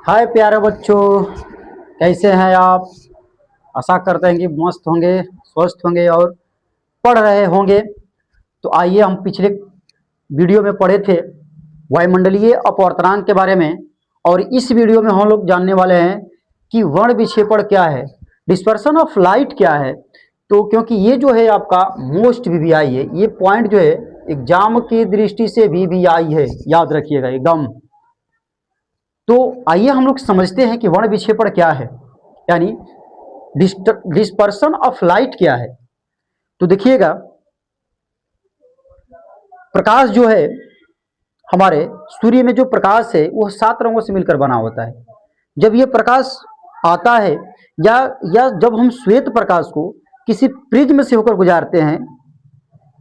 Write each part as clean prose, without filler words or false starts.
हाय प्यारे बच्चों, कैसे हैं आप। आशा करते हैं कि मस्त होंगे, स्वस्थ होंगे और पढ़ रहे होंगे। तो आइए, हम पिछले वीडियो में पढ़े थे वायुमंडलीय अपवर्तनांक के बारे में, और इस वीडियो में हम लोग जानने वाले हैं कि वर्ण विक्षेपण क्या है, डिस्पर्सन ऑफ लाइट क्या है। तो क्योंकि ये जो है आपका मोस्ट वीवीआई है, ये पॉइंट जो है एग्जाम की दृष्टि से वीवीआई है, याद रखिएगा एकदम। तो आइए हम लोग समझते हैं कि वर्ण विक्षेपण क्या है, यानी डिस्पर्सन ऑफ लाइट क्या है। तो देखिएगा, प्रकाश जो है, हमारे सूर्य में जो प्रकाश है वो 7 रंगों से मिलकर बना होता है। जब ये प्रकाश आता है या जब हम श्वेत प्रकाश को किसी प्रिज्म से होकर गुजारते हैं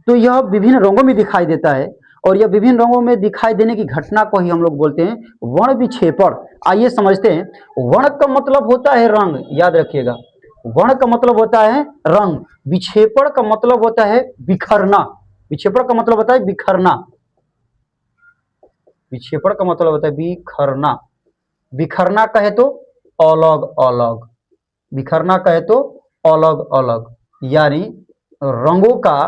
तो यह विभिन्न रंगों में दिखाई देता है, और यह विभिन्न रंगों में दिखाई देने की घटना को ही हम लोग बोलते हैं वर्ण विक्षेपण। आइए समझते हैं। वर्ण का मतलब होता है रंग, याद रखिएगा। वर्ण का मतलब होता है रंग, विक्षेपण का मतलब होता है बिखरना। विक्षेपण का मतलब होता है बिखरना, विक्षेपण का मतलब होता है बिखरना। बिखरना कहे तो अलग अलग, बिखरना कहे तो अलग अलग, यानी रंगों का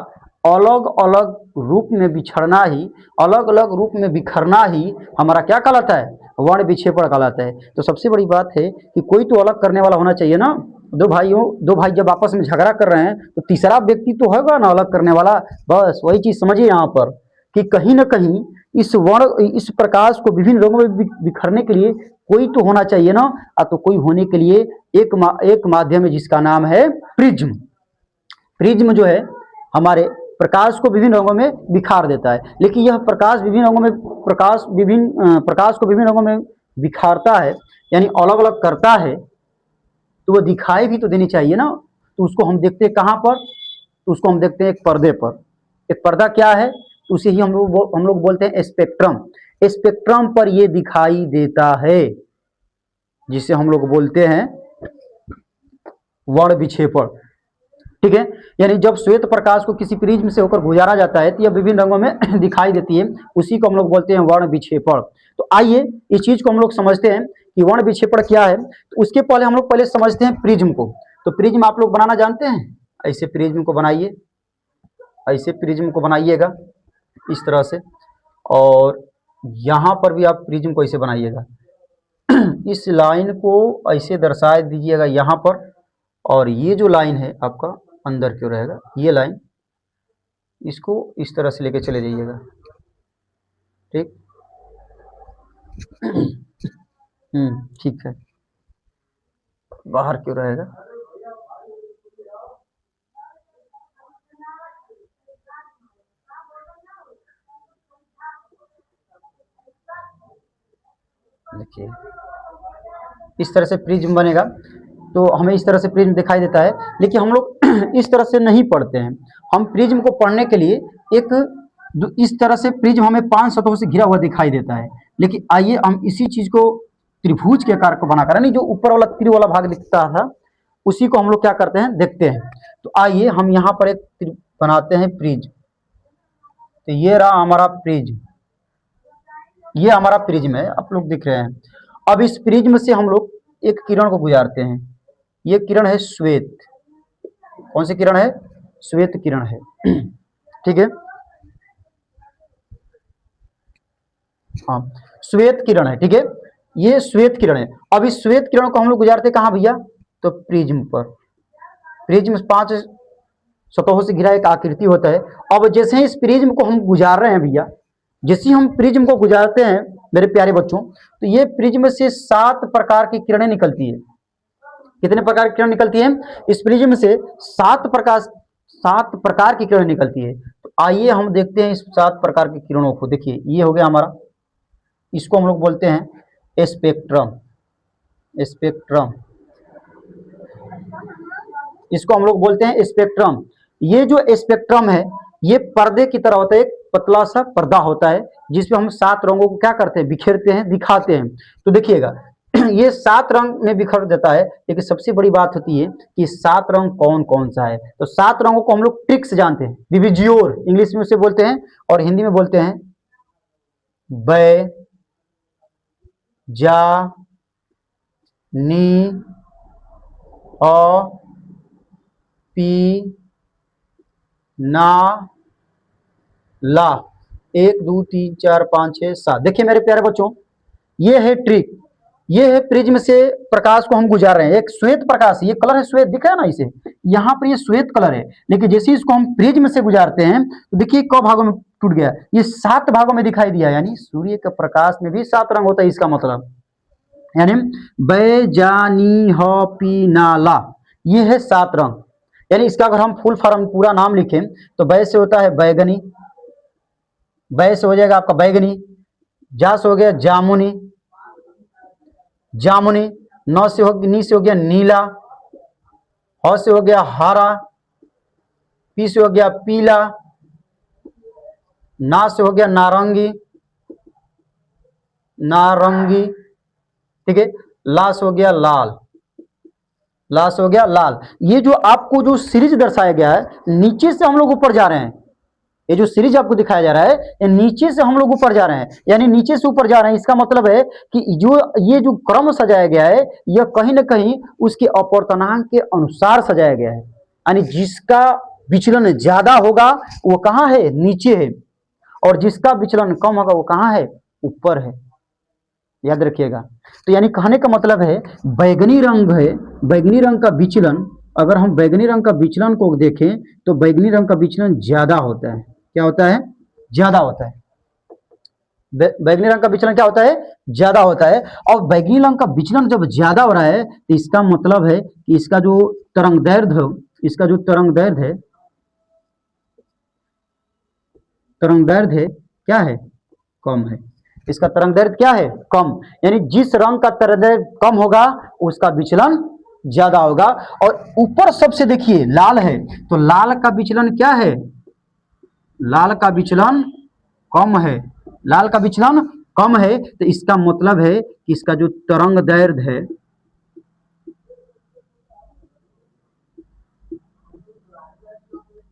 अलग अलग रूप में बिछड़ना ही, अलग अलग रूप में बिखरना ही हमारा क्या कहलाता है, वर्ण विक्षेपण कहलाता है। तो सबसे बड़ी बात है कि कोई तो अलग करने वाला होना चाहिए ना। दो भाई जब आपस में झगड़ा कर रहे हैं तो तीसरा व्यक्ति तो होगा ना अलग करने वाला। बस वही चीज समझिए यहाँ पर कि कहीं ना कहीं इस प्रकाश को विभिन्न रंगों में बिखरने के लिए कोई तो होना चाहिए ना। तो कोई होने के लिए एक माध्यम है जिसका नाम है प्रिज्म। प्रिज्म जो है हमारे प्रकाश को विभिन्न रंगों में बिखार देता है, लेकिन यह प्रकाश विभिन्न रंगों में प्रकाश को विभिन्न रंगों में बिखारता है, यानी अलग अलग करता है, तो वह दिखाई भी तो देनी चाहिए ना। तो उसको हम देखते हैं कहाँ पर, तो उसको हम देखते हैं एक पर्दे पर। एक पर्दा क्या है, तो उसे ही हम लोग बोलते हैं स्पेक्ट्रम। स्पेक्ट्रम पर यह दिखाई देता है, जिसे हम लोग बोलते हैं वर्ण विक्षेपण। ठीक है, यानी जब श्वेत प्रकाश को किसी प्रिज्म से होकर गुजारा जाता है तो यह विभिन्न रंगों में दिखाई देती है, उसी को हम लोग बोलते हैं वर्ण विक्षेपण। तो आइए इस चीज को हम लोग समझते हैं कि वर्ण विक्षेपण क्या है। तो उसके पहले हम लोग समझते हैं प्रिज्म को। तो प्रिज्म आप लोग बनाना जानते हैं। ऐसे प्रिज्म को बनाइए, ऐसे प्रिज्म को बनाइएगा इस तरह से, और यहां पर भी आप प्रिज्म को ऐसे बनाइएगा। इस लाइन को ऐसे दर्शा दीजिएगा यहां पर, और ये जो लाइन है आपका अंदर क्यों रहेगा, ये लाइन, इसको इस तरह से लेके चले जाइएगा। ठीक ठीक है, बाहर क्यों रहेगा। देखिए इस तरह से प्रिज्म बनेगा, तो हमें इस तरह से प्रिज्म दिखाई देता है। लेकिन हम लोग इस तरह से नहीं पढ़ते हैं। हम प्रिज्म को पढ़ने के लिए इस तरह से प्रिज्म हमें 5 सतहों से घिरा हुआ दिखाई देता है। लेकिन आइए हम इसी चीज को त्रिभुज के आकार को बनाकर, यानी जो ऊपर वाला तिर वाला भाग दिखता था उसी को हम लोग क्या करते हैं, देखते हैं। तो आइए हम यहाँ पर एक बनाते हैं प्रिज्म। तो ये रहा हमारा प्रिज्म, ये हमारा प्रिज्म है, आप लोग दिख रहे हैं। अब इस प्रिज्म से हम लोग एक किरण को गुजारते हैं। ये किरण है श्वेत। कौन सी किरण है, श्वेत किरण है। ठीक है, हाँ श्वेत किरण है। ठीक है, ये श्वेत किरण है। अब इस श्वेत किरण को हम लोग गुजारते कहाँ भैया, तो प्रिज्म पर। प्रिज्म 5 सतहों से घिरा एक आकृति होता है। अब जैसे ही इस प्रिज्म को हम गुजार रहे हैं भैया, जैसे ही हम प्रिज्म को गुजारते हैं मेरे प्यारे बच्चों, तो ये प्रिज्म से 7 प्रकार की किरणें निकलती है। कितने प्रकार की किरण निकलती है, इस प्रिज्म से 7 प्रकार की किरण निकलती है। तो आइए हम देखते हैं इस 7 प्रकार की किरणों को। देखिए ये हो गया हमारा, इसको हम लोग बोलते हैं स्पेक्ट्रम। स्पेक्ट्रम, इसको हम लोग बोलते हैं स्पेक्ट्रम। ये जो स्पेक्ट्रम है ये पर्दे की तरह होता है, एक पतला सा पर्दा होता है जिसमें हम 7 रंगों को क्या करते हैं, बिखेरते हैं, दिखाते हैं। तो देखिएगा ये 7 रंग में बिखर देता है, लेकिन सबसे बड़ी बात होती है कि 7 रंग कौन कौन सा है। तो 7 रंगों को हम लोग ट्रिक्स जानते हैं, विविजियोर इंग्लिश में उसे बोलते हैं, और हिंदी में बोलते हैं बै, जा, नी अ पी ना ला। 1 2 3 4 5 6 7। देखिए मेरे प्यारे बच्चों, ये है ट्रिक, ये है प्रिज्म से प्रकाश को हम गुजार रहे हैं। एक श्वेत प्रकाश, ये कलर है श्वेत, दिख रहा है ना इसे, यहाँ पर ये श्वेत कलर है, लेकिन जैसे इसको हम प्रिज्म से गुजारते हैं तो देखिए क भागों में टूट गया, ये 7 भागों में दिखाई दिया। यानी सूर्य के प्रकाश में भी 7 रंग होता है, इसका मतलब यानी बैजानी ह पी नाला, ये है 7 रंग। यानी इसका अगर हम फुल फॉर्म पूरा नाम लिखें तो बै से होता है बैगनी, बै से हो जाएगा आपका बैगनी, जा से हो गया जामुनी, जामुनी, नौ से हो, नी से हो गया नीला, ह से हो गया हरा, पी से हो गया पीला, ना से हो गया नारंगी, नारंगी, ठीक है, ला से हो गया लाल, ला से हो गया लाल। ये जो आपको जो सीरीज दर्शाया गया है, नीचे से हम लोग ऊपर जा रहे हैं, ये जो सीरीज आपको दिखाया जा रहा है ये नीचे से हम लोग ऊपर जा रहे हैं, यानी नीचे से ऊपर जा रहे हैं। इसका मतलब है कि जो ये जो क्रम सजाया गया है यह कहीं ना कहीं उसके अपवर्तनांक के अनुसार सजाया गया है, यानी जिसका विचलन ज्यादा होगा वो कहाँ है, नीचे है, और जिसका विचलन कम होगा वो कहाँ है, ऊपर है, याद रखिएगा। तो यानी कहने का मतलब है बैगनी रंग है, बैगनी रंग का विचलन, अगर हम बैगनी रंग का विचलन को देखें तो बैगनी रंग का विचलन ज्यादा होता है। क्या होता है, ज्यादा होता है। बैगनी रंग का विचलन क्या होता है, ज्यादा होता है। और बैगनी रंग का विचलन जब ज्यादा हो रहा है तो इसका मतलब है कि इसका जो तरंग दैर्ध्य, इसका जो तरंग दैर्ध्य है, तरंग दैर्ध्य क्या है, कम है। इसका तरंग दैर्ध्य क्या है, कम, यानी जिस रंग का तरंग दैर्ध्य कम होगा उसका विचलन ज्यादा होगा। और ऊपर सबसे देखिए लाल है, तो लाल का विचलन क्या है, लाल का विचलन कम है, लाल का विचलन कम है, तो इसका मतलब है कि इसका जो तरंग दैर्ध्य है,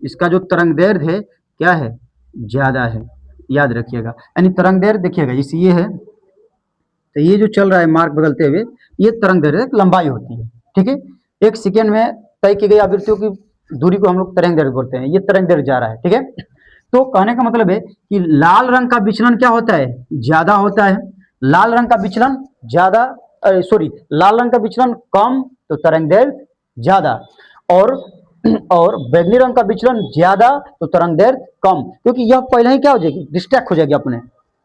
इसका जो तरंग दैर्ध्य है क्या है, ज्यादा है, याद रखिएगा। यानी तरंग दैर्ध्य देखिएगा जैसे ये है, तो ये जो चल रहा है मार्ग बदलते हुए, ये तरंग दैर्ध्य लंबाई होती है, ठीक है। 1 सेकेंड में तय की गई आवृत्तियों की दूरी को हम लोग तरंग दैर्ध्य बोलते हैं, ये तरंग दैर्ध्य जा रहा है, ठीक है। तो कहने का मतलब है कि लाल रंग का विचलन क्या होता है, ज्यादा होता है। लाल रंग का विचलन ज्यादा, सॉरी, लाल रंग का विचलन कम तो तरंग दैर्ध्य ज्यादा, और बैगनी रंग का विचलन ज्यादा तो तरंग दैर्ध्य कम, क्योंकि यह पहले ही क्या हो जाएगी, डिस्ट्रैक्ट हो जाएगी, अपने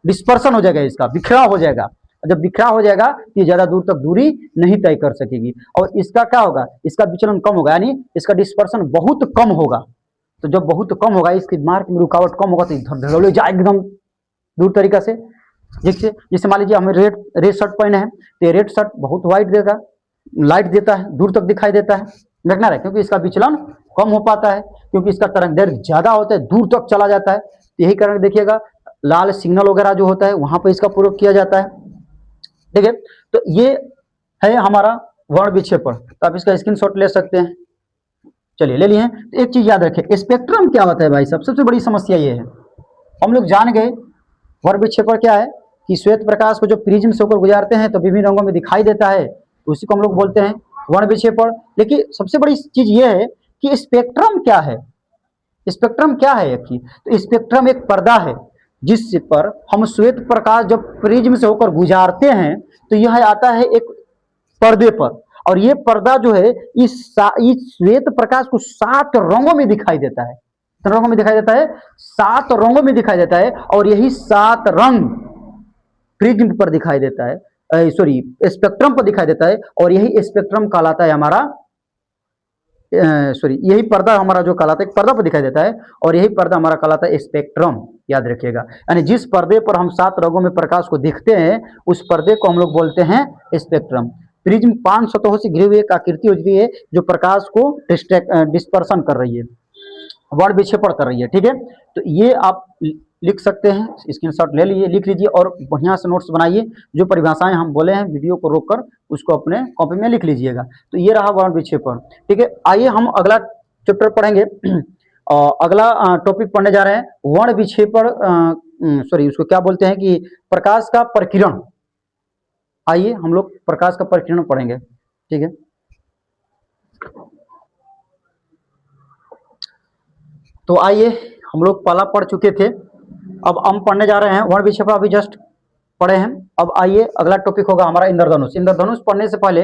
डिस्पर्सन हो जाएगा, इसका बिखराव हो जाएगा। जब बिखराव हो जाएगा तो ये ज्यादा दूर तक दूरी नहीं तय कर सकेगी, और इसका क्या होगा, इसका विचलन कम होगा, यानी इसका डिस्पर्सन बहुत कम होगा। तो जब बहुत कम होगा, इसकी मार्ग में रुकावट कम होगा, तो इधर धड़ल्ले जाएगा एकदम दूर तरीका से। देखिए जैसे मान लीजिए हमें रेड शर्ट पहने हैं, तो रेड शर्ट बहुत वाइट देगा, लाइट देता है, दूर तक दिखाई देता है, देखना है, क्योंकि इसका विचलन कम हो पाता है, क्योंकि इसका तरंग दैर्ध्य ज्यादा होता है, दूर तक चला जाता है। यही कारण देखिएगा लाल सिग्नल वगैरह जो होता है वहां पर इसका प्रयोग किया जाता है, ठीक है। तो ये है हमारा वर्ण विक्षेपण, तो आप इसका स्क्रीनशॉट ले सकते हैं। चलिए ले लिए। तो एक चीज याद रखें, स्पेक्ट्रम क्या होता है भाई साहब, सबसे बड़ी समस्या ये है। हम लोग जान गए वर्ण विक्षेपण क्या है, कि श्वेत प्रकाश को जो प्रिज्म से होकर गुजारते हैं तो विभिन्न रंगों में दिखाई देता है, तो उसी को हम लोग बोलते हैं वर्ण विक्षेपण। लेकिन सबसे बड़ी चीज ये है कि स्पेक्ट्रम क्या है, स्पेक्ट्रम क्या है एक, तो स्पेक्ट्रम एक पर्दा है जिस पर हम श्वेत प्रकाश जब प्रिज्म से होकर गुजारते हैं तो यह आता है एक पर्दे पर, और ये पर्दा जो है इस श्वेत प्रकाश को 7 रंगों में दिखाई देता है, रंगों में दिखाई देता है, 7 रंगों में दिखाई देता है, और यही 7 रंग प्रिज्म पर दिखाई देता है, सॉरी स्पेक्ट्रम पर दिखाई देता है, और यही स्पेक्ट्रम कहलाता है हमारा, सॉरी यही पर्दा हमारा जो कहलाता है, एक पर्दा पर दिखाई देता है, और यही पर्दा हमारा कहलाता है स्पेक्ट्रम, याद रखिएगा। यानी जिस पर्दे पर हम 7 रंगों में प्रकाश को देखते हैं उस पर्दे को हम लोग बोलते हैं स्पेक्ट्रम। प्रिज्म 5 सतहों से घिरी हुई एक आकृति होती है जो प्रकाश को डिस्पर्सन कर रही है, वर्ण विक्षेपण कर रही है, ठीक है। तो ये आप लिख सकते हैं, स्क्रीनशॉट ले लीजिए, लिख लीजिए, और बढ़िया से नोट्स बनाइए। जो परिभाषाएं हम बोले हैं वीडियो को रोककर उसको अपने कॉपी में लिख लीजिएगा। तो ये रहा वर्ण विक्षेपण, ठीक है। आइए हम अगला चैप्टर पढ़ेंगे, अगला टॉपिक पढ़ने जा रहे हैं वर्ण विक्षेपण, सॉरी उसको क्या बोलते हैं कि प्रकाश का प्रकीर्णन, आइए हम लोग प्रकाश का परिकिरण पढ़ेंगे, ठीक है। तो आइए, हम लोग पहला पढ़ चुके थे, अब हम पढ़ने जा रहे हैं वर्ण विक्षेपण, अभी जस्ट पढ़े हैं। अब आइए अगला टॉपिक होगा हमारा इंद्रधनुष। इंद्रधनुष पढ़ने से पहले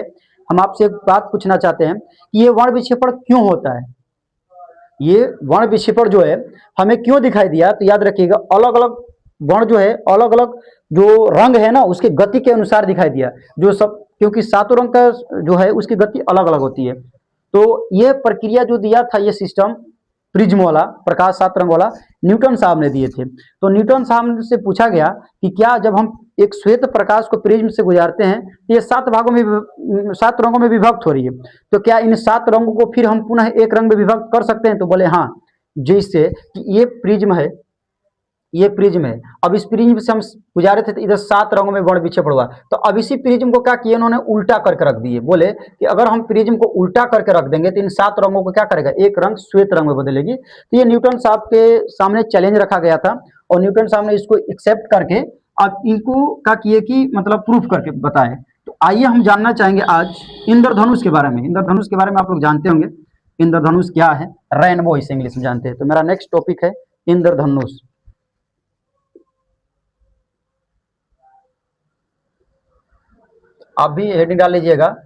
हम आपसे एक बात पूछना चाहते हैं कि ये वर्ण विक्षेपण क्यों होता है। ये वर्ण विक्षेपण जो है हमें क्यों दिखाई दिया, तो याद रखिएगा अलग अलग वर्ण जो है, अलग अलग जो रंग है ना, उसके गति के अनुसार दिखाई दिया। जो सब, क्योंकि सातों रंग का जो है उसकी गति अलग अलग होती है। तो यह प्रक्रिया जो दिया था, ये सिस्टम प्रिज्म वाला, प्रकाश सात रंग वाला, न्यूटन साहब ने दिए थे। तो न्यूटन साहब से पूछा गया कि क्या जब हम एक श्वेत प्रकाश को प्रिज्म से गुजारते हैं तो ये सात भागों में, सात रंगों में विभक्त हो रही है, तो क्या इन सात रंगों को फिर हम पुनः एक रंग में विभक्त कर सकते हैं? तो बोले हाँ, जैसे कि ये प्रिज्म है, ये प्रिज्म है, अब इस प्रिज्म से हम गुजारे थे तो इधर सात रंगों में वर्ण विक्षेपण हुआ, तो अब इसी प्रिज्म को क्या किए उन्होंने, उल्टा करके रख दिए। बोले कि अगर हम प्रिज्म को उल्टा करके रख देंगे तो इन सात रंगों को क्या करेगा, एक रंग श्वेत रंग में बदलेगी। तो ये न्यूटन साहब के सामने चैलेंज रखा गया था और न्यूटन साहब ने इसको एक्सेप्ट करके अब इनको क्या किए कि मतलब प्रूफ करके बताए। तो आइए हम जानना चाहेंगे आज इंद्रधनुष के बारे में। इंद्रधनुष के बारे में आप लोग जानते होंगे, इंद्रधनुष क्या है, रेनबो इसे इंग्लिश में जानते हैं। तो मेरा नेक्स्ट टॉपिक है इंद्रधनुष। आप भी हेडिंग डाल लीजिएगा,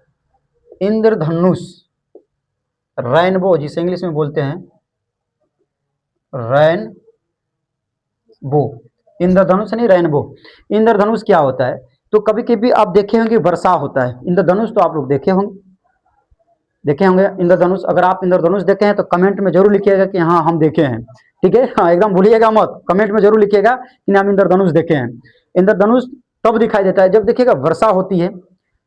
इंद्रधनुष, रेनबो जिसे इंग्लिश में बोलते हैं रेनबो, इंद्रधनुष नहीं रेनबो। इंद्रधनुष क्या होता है, तो कभी कभी आप देखे होंगे वर्षा होता है, इंद्रधनुष तो आप लोग देखे होंगे इंद्रधनुष। अगर आप इंद्रधनुष देखे हैं तो कमेंट में जरूर लिखिएगा कि हाँ हम देखे हैं, ठीक है। हाँ एकदम भूलिएगा मत, कमेंट में जरूर लिखिएगा कि हम इंद्रधनुष देखे हैं। इंद्रधनुष तब दिखाई देता है जब देखिएगा वर्षा होती है,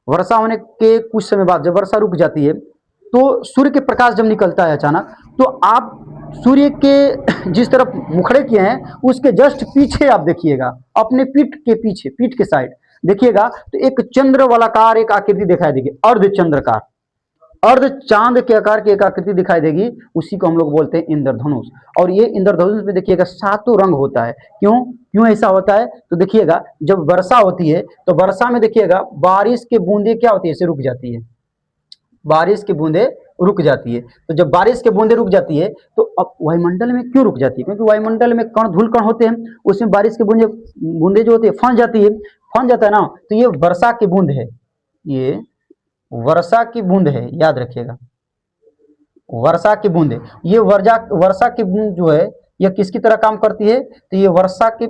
वर्षा होने के कुछ समय बाद जब वर्षा रुक जाती है तो सूर्य के प्रकाश जब निकलता है अचानक, तो आप सूर्य के जिस तरफ मुखड़े किए हैं उसके जस्ट पीछे आप देखिएगा, अपने पीठ के पीछे, पीठ के साइड देखिएगा तो एक चंद्र वालाकार एक आकृति दिखाई देगी, अर्धचंद्रकार, अर्ध चांद के आकार की एक आकृति दिखाई देगी, उसी को हम लोग बोलते हैं इंद्रधनुष। और ये इंद्रधनुष में देखिएगा सातों रंग होता है। क्यों क्यों ऐसा होता है, तो देखिएगा जब वर्षा होती है तो वर्षा में देखिएगा बारिश की बूंदे क्या होती है, इसे रुक जाती है, बारिश की बूंदे रुक जाती है। तो जब बारिश की बूंदे रुक जाती है तो अब वायुमंडल में क्यों रुक जाती है, क्योंकि वायुमंडल में कण धूल कण होते हैं, उसमें बारिश की बूंदे बूंदे जो होती है फंस जाती है, फंस जाता है ना, तो ये वर्षा की बूंद है, ये वर्षा की बूंद है, याद रखिएगा वर्षा की बूंद है। ये वर्षा की बूंद जो है यह किसकी तरह काम करती है, तो ये वर्षा की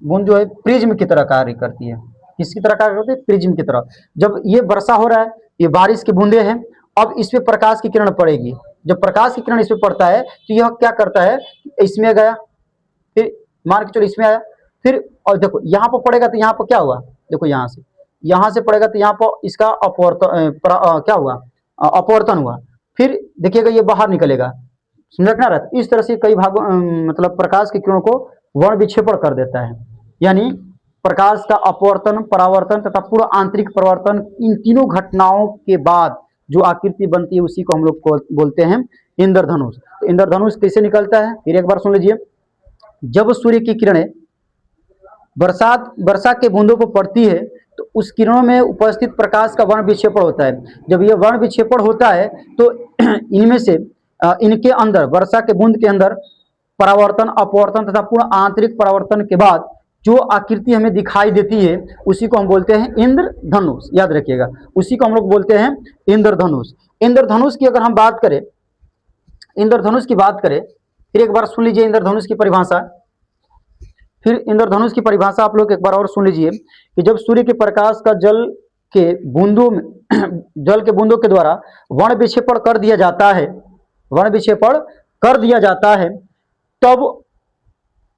बूंद जो है प्रिज्म की तरह कार्य करती है। किसकी तरह कार्य करती है, प्रिज्म की तरह। जब ये वर्षा हो रहा है, ये बारिश की बूंदे हैं, अब इस पे प्रकाश की किरण पड़ेगी, जब प्रकाश की किरण इस पे पड़ता है तो यह क्या करता है, इसमें गया, फिर मान के चलो इसमें आया, फिर और देखो यहाँ पर पड़ेगा तो यहाँ पर क्या हुआ, देखो यहाँ से पड़ेगा तो यहाँ पर इसका अपवर्तन क्या हुआ, अपवर्तन हुआ, फिर देखिएगा ये बाहर निकलेगा, समझ रखना रहता। इस तरह से कई भागों मतलब प्रकाश की किरणों को वर्ण विक्षेपण कर देता है, यानी प्रकाश का अपवर्तन, परावर्तन तथा पूर्ण आंतरिक परिवर्तन, इन तीनों घटनाओं के बाद जो आकृति बनती है उसी को हम लोग बोलते हैं इंद्रधनुष। तो इंद्रधनुष कैसे निकलता है, फिर एक बार सुन लीजिए। जब सूर्य की किरणें वर्षा के बूंदों पर पड़ती है तो उस किरणों में उपस्थित प्रकाश का वर्ण विक्षेपण होता है। जब यह वर्ण विक्षेपण होता है तो इनमें से इनके अंदर, वर्षा के बूंद के अंदर परावर्तन, अपवर्तन तथा पूर्ण आंतरिक परावर्तन के बाद जो आकृति हमें दिखाई देती है उसी को हम बोलते हैं इंद्रधनुष, याद रखिएगा, उसी को हम लोग बोलते हैं इंद्रधनुष। इंद्रधनुष की अगर हम बात करें, इंद्रधनुष की बात करें, फिर एक बार सुन लीजिए इंद्रधनुष की परिभाषा। फिर इंद्रधनुष की परिभाषा आप लोग एक बार और सुन लीजिए कि जब सूर्य के प्रकाश का जल के बूंदों में जल के बूंदों के द्वारा वर्ण विक्षेपण कर दिया जाता है, वर्ण विक्षेपण कर दिया जाता है, तब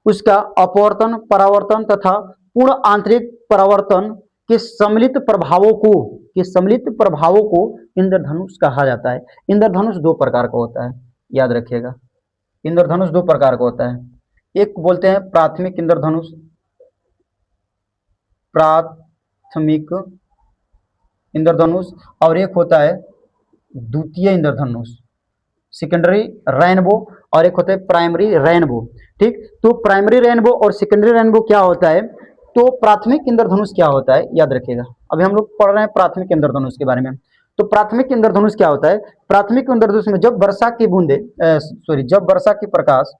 उसका अपवर्तन, परावर्तन तथा पूर्ण आंतरिक परावर्तन के सम्मिलित प्रभावों को इंद्रधनुष कहा जाता है। इंद्रधनुष दो प्रकार का होता है, याद रखिएगा, इंद्रधनुष दो प्रकार का होता है। एक बोलते हैं प्राथमिक इंद्रधनुष, प्राथमिक इंद्रधनुष, और एक होता है द्वितीय इंद्रधनुष, सेकेंडरी रेनबो, और एक होता है प्राइमरी रेनबो। ठीक, तो प्राइमरी रेनबो और सेकेंडरी रेनबो क्या होता है, तो प्राथमिक इंद्रधनुष क्या होता है, याद रखिएगा। अभी हम लोग पढ़ रहे हैं प्राथमिक इंद्रधनुष के बारे में। तो प्राथमिक इंद्रधनुष क्या होता है? प्राथमिक इंद्रधनुष में जब वर्षा की बूंदे जब वर्षा की प्रकाश,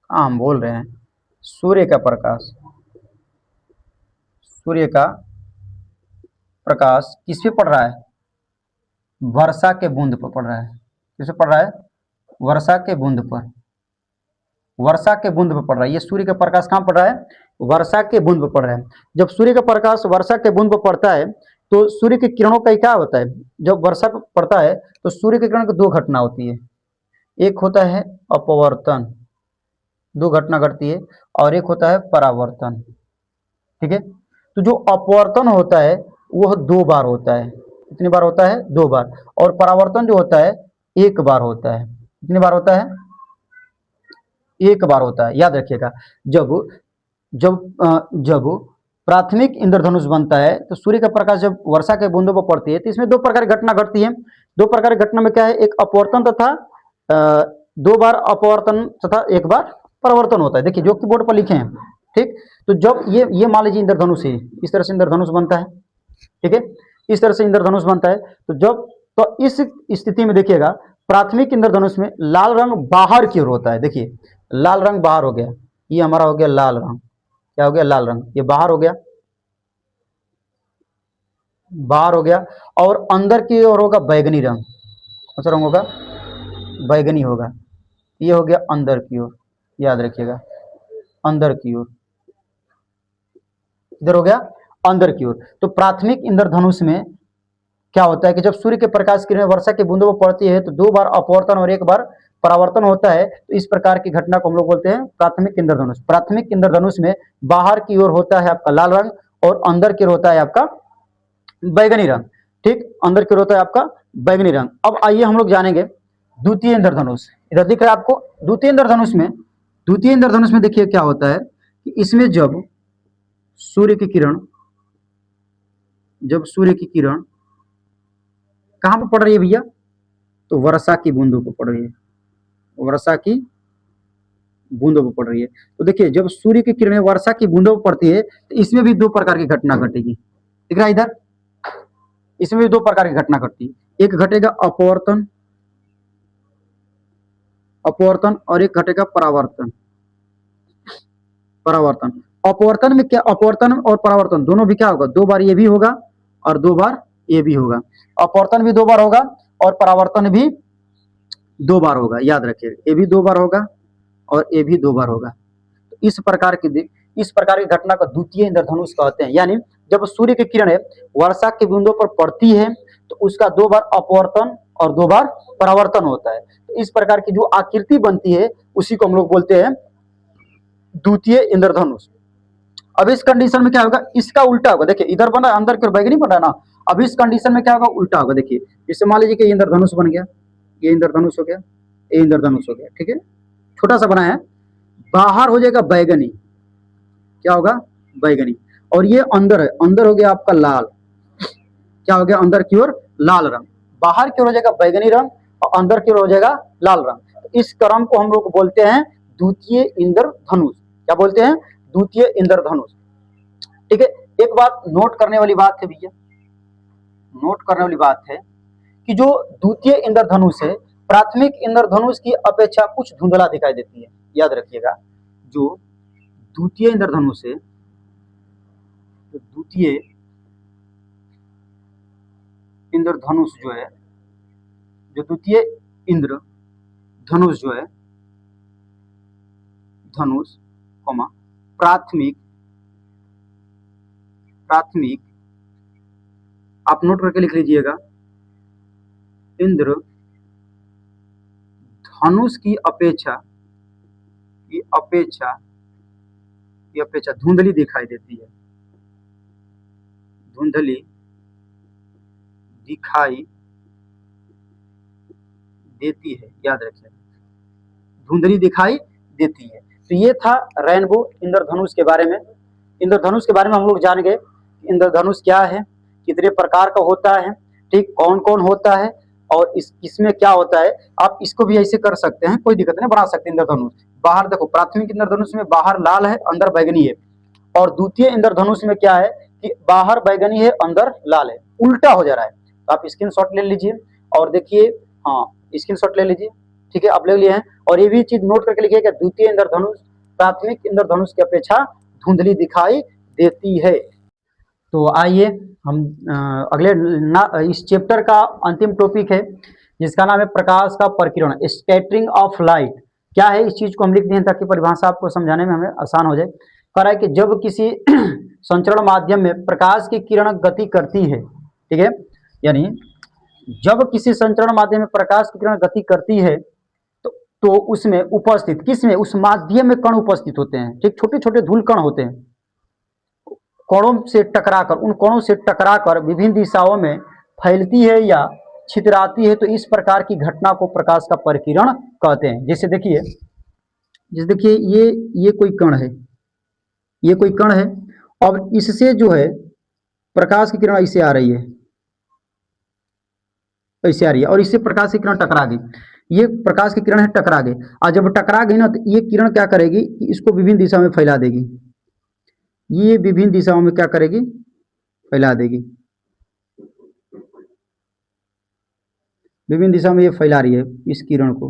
हम बोल रहे हैं सूर्य का प्रकाश, सूर्य का प्रकाश किस पे पड़ रहा है? वर्षा के बूंद पर पड़ रहा है। किस पे पड़ रहा है? वर्षा के बूंद पर, वर्षा के बूंद पर पड़ रहा है। ये सूर्य का प्रकाश कहाँ पड़ रहा है? वर्षा के बूंद पर पड़ रहा है। जब सूर्य का प्रकाश वर्षा के बूंद पर पड़ता है तो सूर्य की किरणों का क्या होता है? जब वर्षा पर पड़ता है तो सूर्य की किरण की दो घटना होती है। एक होता है अपवर्तन, दो घटना घटती है, और एक होता है परावर्तन। ठीक है, तो जो अपवर्तन होता है वह 2 बार होता है। कितनी बार होता है? 2 बार। और परावर्तन जो होता है 1 बार होता है। कितनी बार होता है? 1 बार होता है। याद रखिएगा, जब जब प्राथमिक इंद्रधनुष बनता है तो सूर्य का प्रकाश जब वर्षा के बूंदों पर पड़ती है तो इसमें 2 प्रकार की घटना घटती है। 2 प्रकार की घटना में क्या है? एक अपवर्तन तथा 2 बार अपवर्तन तथा 1 बार परावर्तन होता है। देखिए जो कि बोर्ड पर लिखे हैं। ठीक, तो जब ये मान लीजिए इंद्रधनुष है, इस तरह से इंद्रधनुष बनता है। ठीक है, इस तरह से इंद्रधनुष बनता है। तो जब तो इस स्थिति में देखिएगा प्राथमिक इंद्रधनुष में लाल रंग बाहर की ओर होता है। देखिए लाल रंग बाहर हो गया, ये हमारा हो गया लाल रंग। क्या हो गया? लाल रंग। ये बाहर हो गया, बाहर हो गया। और अंदर की ओर होगा बैगनी रंग। कौन सा रंग होगा? बैगनी होगा। ये हो गया अंदर की ओर। याद रखिएगा, अंदर की ओर। इधर हो गया अंदर की ओर। तो प्राथमिक इंद्रधनुष में क्या होता है कि जब सूर्य के प्रकाश किरणें वर्षा के बूंदों पर पड़ती है तो 2 बार अपवर्तन और 1 बार परावर्तन होता है। तो इस प्रकार की घटना को हम लोग बोलते हैं प्राथमिक इंद्रधनुष। प्राथमिक इंद्रधनुष में बाहर की ओर होता है आपका लाल रंग और अंदर की ओर होता है आपका बैगनी रंग। ठीक, अंदर की ओर होता है आपका बैगनी रंग। अब आइए हम लोग जानेंगे द्वितीय इंद्रधनुष। इधर दिख रहा है आपको द्वितीय इंद्रधनुष में। द्वितीय इंद्रधनुष में देखिए क्या होता है कि इसमें जब सूर्य की किरण, जब सूर्य की किरण कहां पर पड़ रही है भैया? तो वर्षा की बूंदों पर पड़ रही है। वर्षा की बूंदों पर पड़ रही है। तो देखिए जब सूर्य की किरणें वर्षा की बूंदों पर पड़ती है तो इसमें भी 2 प्रकार की घटना घटेगी। दिख रहा है इधर? इसमें भी 2 प्रकार की घटना घटती है। एक घटेगा अपवर्तन, अपवर्तन, और एक घटेगा परावर्तन। परावर्तन, अपवर्तन में क्या? अपवर्तन और परावर्तन दोनों भी क्या होगा? 2 बार ये भी होगा और 2 बार ये भी होगा। अपवर्तन भी 2 बार होगा और परावर्तन भी 2 बार होगा। याद रखिए, ये भी 2 बार होगा और ये भी 2 बार होगा। तो इस प्रकार की घटना को द्वितीय इंद्रधनुष कहते हैं। यानी जब सूर्य की किरणें वर्षा की बूंदों पर पड़ती है तो उसका 2 बार अपवर्तन और 2 बार परावर्तन होता है। तो इस प्रकार की जो आकृति बनती है उसी को हम लोग बोलते हैं द्वितीय इंद्रधनुष। अब इस कंडीशन में क्या होगा? इसका उल्टा होगा। देखिए इधर बना, अंदर की ओर बैगनी बन रहा है ना। अब इस कंडीशन में क्या होगा? उल्टा होगा। देखिए जैसे मान लीजिए कि ये इंद्रधनुष बन गया, ये इंद्रधनुष हो गया, ये इंद्रधनुष हो गया। ठीक है, छोटा सा बना है, बाहर हो जाएगा बैगनी। क्या होगा? बैगनी। और ये अंदर है, अंदर हो गया आपका लाल। क्या हो गया? अंदर की ओर लाल रंग। बाहर की ओर हो जाएगा बैगनी रंग और अंदर की ओर हो जाएगा लाल रंग। तो इस क्रम को हम लोग बोलते हैं द्वितीय इंद्रधनुष। क्या बोलते हैं? द्वितीय इंद्रधनुष। ठीक है, एक बात नोट करने वाली बात है भैया, नोट करने वाली बात है कि जो द्वितीय इंद्रधनुष है प्राथमिक इंद्रधनुष की अपेक्षा कुछ धुंधला दिखाई देती है। याद रखिएगा, जो द्वितीय इंद्रधनुष है, तो द्वितीय इंद्रधनुष जो है, जो द्वितीय इंद्रधनुष जो है, धनुष कॉमा प्राथमिक, प्राथमिक आप नोट करके लिख लीजिएगा, इंद्र धनुष की अपेक्षा धुंधली दिखाई देती है। धुंधली दिखाई देती है। याद रखिए, धुंधली दिखाई देती है। तो ये था रेनबो इंद्रधनुष के बारे में। इंद्रधनुष के बारे में हम लोग जान गए इंद्रधनुष क्या है, कितने प्रकार का होता है, ठीक, कौन कौन होता है और इसमें क्या होता है। आप इसको भी ऐसे कर सकते हैं, कोई दिक्कत नहीं, बना सकते हैं इंद्रधनुष। बाहर देखो, प्राथमिक इंद्रधनुष में बाहर लाल है, अंदर बैगनी है। और द्वितीय इंद्रधनुष में क्या है कि बाहर बैगनी है अंदर लाल है, उल्टा हो जा रहा है। तो आप स्क्रीनशॉट ले लीजिए और देखिए, हाँ स्क्रीनशॉट ले लीजिए, ठीक है, आप ले लिए हैं। और ये भी चीज नोट करके लिखिएगा, द्वितीय इंद्रधनुष प्राथमिक इंद्रधनुष की अपेक्षा धुंधली दिखाई देती है। तो आइए हम अगले इस चैप्टर का अंतिम टॉपिक है जिसका नाम है प्रकाश का प्रकीर्ण, स्कैटरिंग ऑफ लाइट। क्या है, इस चीज को हम लिख दिए ताकि परिभाषा आपको समझाने में हमें आसान हो जाए। कह रहा है कि जब किसी संचरण माध्यम में प्रकाश की किरण गति करती है, ठीक है, यानी जब किसी संचरण माध्यम में प्रकाश की किरण गति करती है तो उसमें उपस्थित, किसमें, उस माध्यम में कण उपस्थित होते हैं, ठीक, छोटे छोटे धूल कण होते हैं, कणों से टकराकर, उन कणों से टकराकर विभिन्न दिशाओं में फैलती है या छितराती है, तो इस प्रकार की घटना को प्रकाश का प्रकीर्ण कहते हैं। जैसे देखिए, ये कोई कण है, ये कोई कण है, अब इससे जो है प्रकाश की किरण इससे आ रही है, ऐसे आ रही है, और इससे प्रकाश की किरण टकरा गई, ये प्रकाश की किरण है, टकरा गई, और जब टकरा गई ना तो ये किरण क्या करेगी, इसको विभिन्न दिशा में फैला देगी, ये विभिन्न दिशाओं में क्या करेगी, फैला देगी, विभिन्न दिशा में ये फैला रही है इस किरण को,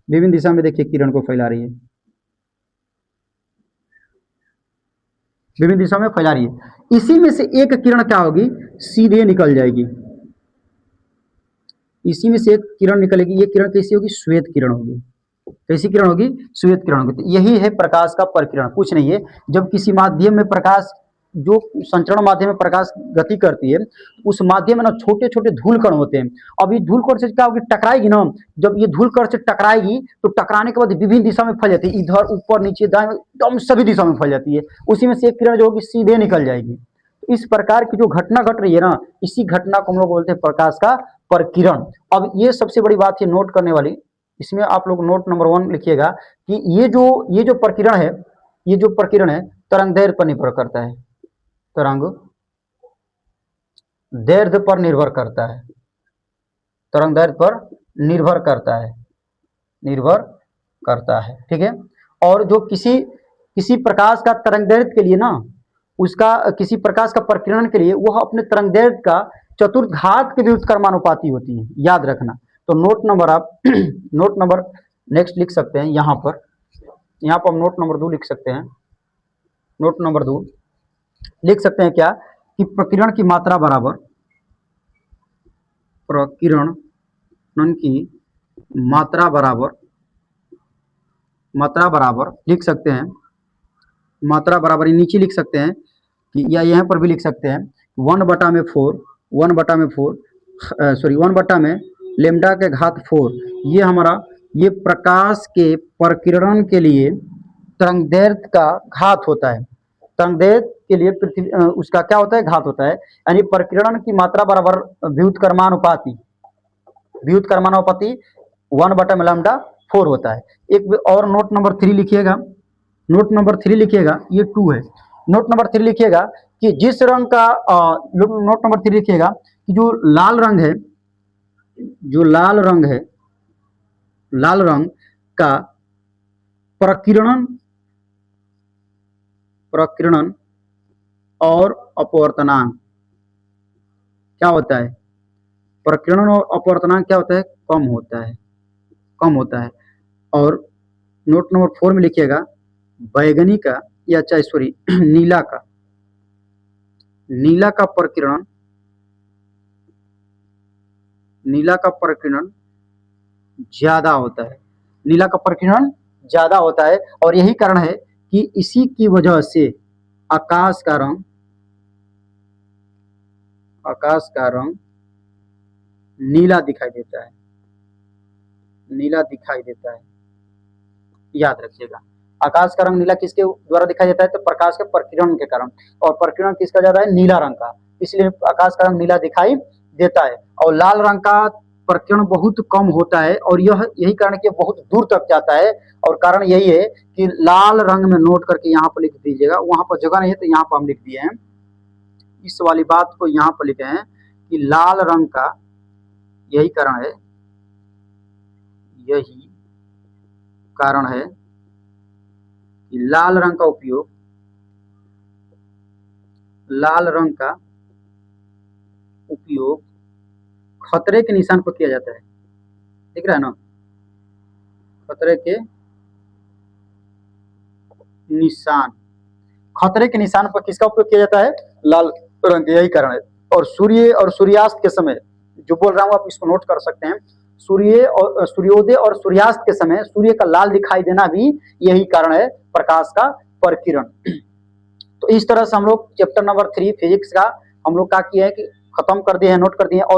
विभिन्न दिशा में देखिए किरण को फैला रही है, विभिन्न दिशा में फैला रही है। इसी में से एक किरण क्या होगी, सीधे निकल जाएगी, इसी में से एक किरण निकलेगी, ये किरण कैसी होगी, श्वेत किरण होगी, कैसी किरण होगी, श्वेत किरण होगी। तो यही है प्रकाश का प्रकीर्ण, कुछ नहीं है। जब किसी माध्यम में प्रकाश, जो संचरण माध्यम में प्रकाश गति करती है, उस माध्यम में ना छोटे छोटे धूल कण होते हैं। अब ये धूल कण से क्या होगी, टकराएगी ना, जब ये धूल कण से टकराएगी तो टकराने के बाद विभिन्न दिशा में फैल जाती है, इधर ऊपर नीचे दाएं एकदम सभी दिशा में फैल जाती है, उसी में से एक किरण जो होगी सीधे निकल जाएगी। इस प्रकार की जो घटना घट रही है ना, इसी घटना को हम लोग बोलते हैं प्रकाश का प्रकीर्ण। अब ये सबसे बड़ी बात है नोट करने वाली, इसमें आप लोग नोट नंबर 1 लिखिएगा कि ये जो प्रकीर्ण है, ये जो प्रकीर्ण है तरंग दैर्ध्य पर निर्भर करता है, तरंग दैर्ध्य पर निर्भर करता है, तरंग दैर्ध्य पर निर्भर करता है, निर्भर करता है, ठीक है। और जो किसी प्रकाश का तरंग दैर्ध्य के लिए ना, उसका किसी प्रकाश का प्रकीर्णन के लिए वह अपने तरंग दैर्ध्य का चतुर्घात के व्युत्क्रमानुपाती होती है, याद रखना। तो नोट नंबर आप नोट नंबर नेक्स्ट लिख सकते हैं यहाँ पर हम नोट नंबर 2 लिख सकते हैं, नोट नंबर 2 लिख सकते हैं क्या, कि प्रकीर्णन की मात्रा बराबर, प्रकीर्णन की मात्रा बराबर लिख सकते हैं, मात्रा बराबर नीचे लिख सकते हैं कि, या यहाँ पर भी लिख सकते हैं 1/4 1/4 लेमडा के घात 4, ये हमारा, ये प्रकाश के प्रकीर्णन के लिए तरंग दैर्ध्य का घात होता है, तरंग दैर्ध्य के लिए पृथ्वी उसका क्या होता है, घात होता है। यानी प्रकीर्णन की मात्रा बराबर व्युत्क्रमानुपाती 1/λ4 होता है। एक और नोट नंबर 3 लिखिएगा, नोट नंबर 3 लिखिएगा, ये 2 है, नोट नंबर 3 लिखिएगा कि जिस रंग का नोट नंबर 3 लिखिएगा कि जो लाल रंग है, जो लाल रंग का प्रकीर्णन और अपवर्तनांक क्या होता है, प्रकीर्णन और अपवर्तनांक क्या होता है, कम होता है। और नोट नंबर 4 में लिखिएगा बैगनी का, या चाहे सॉरी नीला का प्रकीर्णन ज्यादा होता है, नीला का प्रकीर्णन ज्यादा होता है। और यही कारण है कि इसी की वजह से आकाश का रंग नीला दिखाई देता है, याद रखिएगा। आकाश का रंग नीला किसके द्वारा दिखाई देता है, तो प्रकाश के प्रकीर्णन के कारण, और प्रकीर्णन किसका ज्यादा है, नीला रंग का, इसलिए आकाश का रंग नीला दिखाई देता है। और लाल रंग का प्रकीर्णन बहुत कम होता है, और यही कारण कि बहुत दूर तक जाता है। और कारण यही है कि लाल रंग में नोट करके यहाँ पर लिख दीजिएगा, वहां पर जगह नहीं है तो यहाँ पर हम लिख दिए हैं, इस वाली बात को यहाँ पर लिखे हैं कि लाल रंग का यही कारण है कि लाल रंग का उपयोग, लाल रंग का उपयोग खतरे के निशान पर किया जाता है। दिख रहा है ना, खतरे के निशान, खतरे के निशान पर किसका उपयोग किया जाता है? लाल रंग, यही कारण है। और सूर्य और सूर्यास्त के समय जो बोल रहा हूं आप इसको नोट कर सकते हैं। सूर्य और सूर्योदय और सूर्यास्त के समय सूर्य का लाल दिखाई देना भी यही कारण है, प्रकाश का परकिरण। तो इस तरह से हम लोग चैप्टर नंबर 3 फिजिक्स का हम लोग क्या किया है कि खत्म कर दिए हैं, नोट कर दिए हैं। और